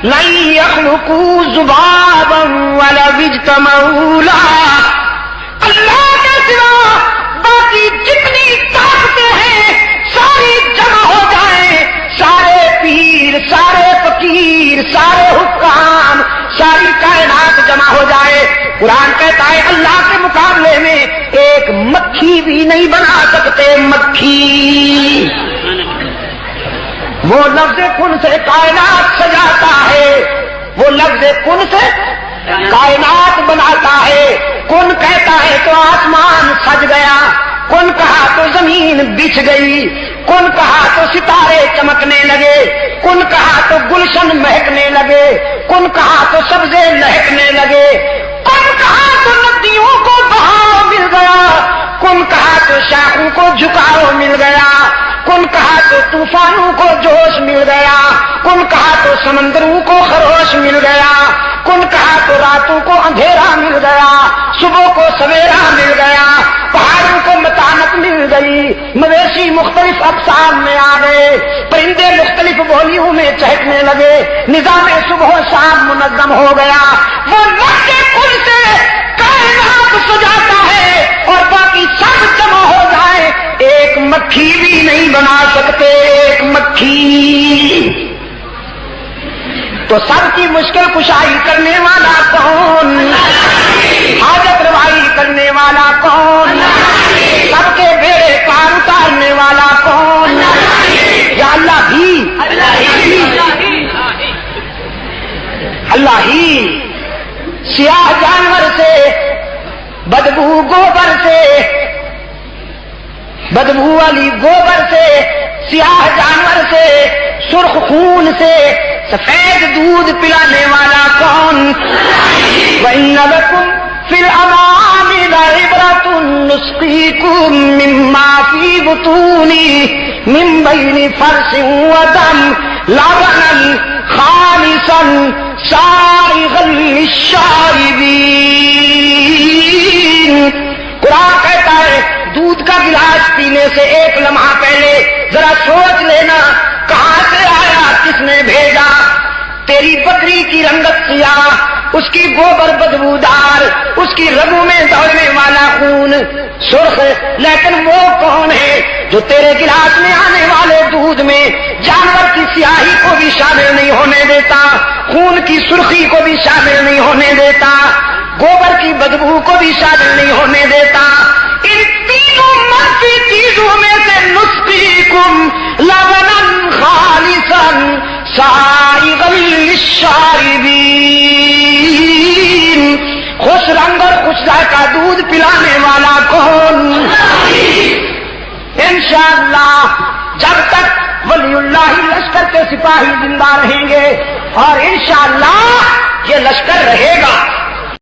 لن يخلقوا ذبابا ولو اجتمعوا له. اللہ کے سوا باقی جتنی طاقتیں ہیں ساری جمع ہو جائیں، سارے پیر، سارے فقیر، سارے حکام، ساری کائنات جمع ہو جائے، قرآن کہتا ہے اللہ کے مقابلے میں ایک مکھی بھی نہیں بنا سکتے. مکھی وہ لفظ کن سے کائنات سجاتا ہے، وہ لفظ کن سے کائنات بناتا ہے. کن کہتا ہے تو آسمان سج گیا، کن کہا تو زمین بچھ گئی، کن کہا تو ستارے چمکنے لگے، کن کہا تو گلشن مہکنے لگے، کن کہا تو سبزے لہکنے لگے، کن کہا تو ندیوں کو بہاؤ مل گیا، کن کہا تو شاخوں کو جھکاؤ مل گیا، کن کہا تو طوفانوں کو جوش مل گیا، کن کہا تو سمندروں کو خروش مل گیا، کن کہا تو راتوں کو اندھیرا مل گیا، صبح کو سویرا مل گیا، پہاڑوں کو متانت مل گئی، مویشی مختلف اقسام میں آ گئے، پرندے مختلف بولیوں میں چہکنے لگے، نظام صبح و شام منظم ہو گیا. وہ لفظ کن سے کائنات سجاتا ہے اور باقی سب جمع ہو جائے، ایک مکھی بھی نہیں بنا سکتے. ایک مکھی تو سب کی مشکل کشائی کرنے والا کون؟ حاجت روائی کرنے والا کون؟ سب کے بیڑے پار اتارنے والا کون؟ یا اللہ ہی. اللہ ہی. سیاہ جانور سے، بدبو گوبر سے، بدبو والی گوبر سے، سیاہ جانور سے، سرخ خون سے سفید دودھ پلانے والا کون؟ وَإِنَّ لَكُمْ فِي الْأَنْعَامِ لَعِبْرَةً نُسْقِيكُم مِّمَّا فِي بُطُونِهِ مِن بَيْنِ فَرْثٍ وَدَمٍ لَبَنًا خَالِصًا سَائِغًا لِّلشَّارِبِينَ. قرآن کہتا ہے دودھ کا گلاس پینے سے ایک لمحہ پہلے ذرا سوچ لینا کہاں سے آیا، کس نے بھیجا. تیری بکری کی رنگت سیاہ، اس کی گوبر بدبودار، اس کی رگوں میں دوڑنے والا خون سرخ، لیکن وہ کون ہے جو تیرے گلاس میں آنے والے دودھ میں جانور کی سیاہی کو بھی شامل نہیں ہونے دیتا، خون کی سرخی کو بھی شامل نہیں ہونے دیتا، گوبر کی بدبو کو بھی شامل نہیں ہونے دیتا. ان تینوں منفی چیزوں میں سے نسقیکم لبنا خالصا سائغا للشاربین. خوش رنگ اور خوش ذائقہ دودھ پلانے والا کون؟ انشاءاللہ جب تک ولی اللہ لشکر کے سپاہی زندہ رہیں گے، اور انشاءاللہ یہ لشکر رہے گا.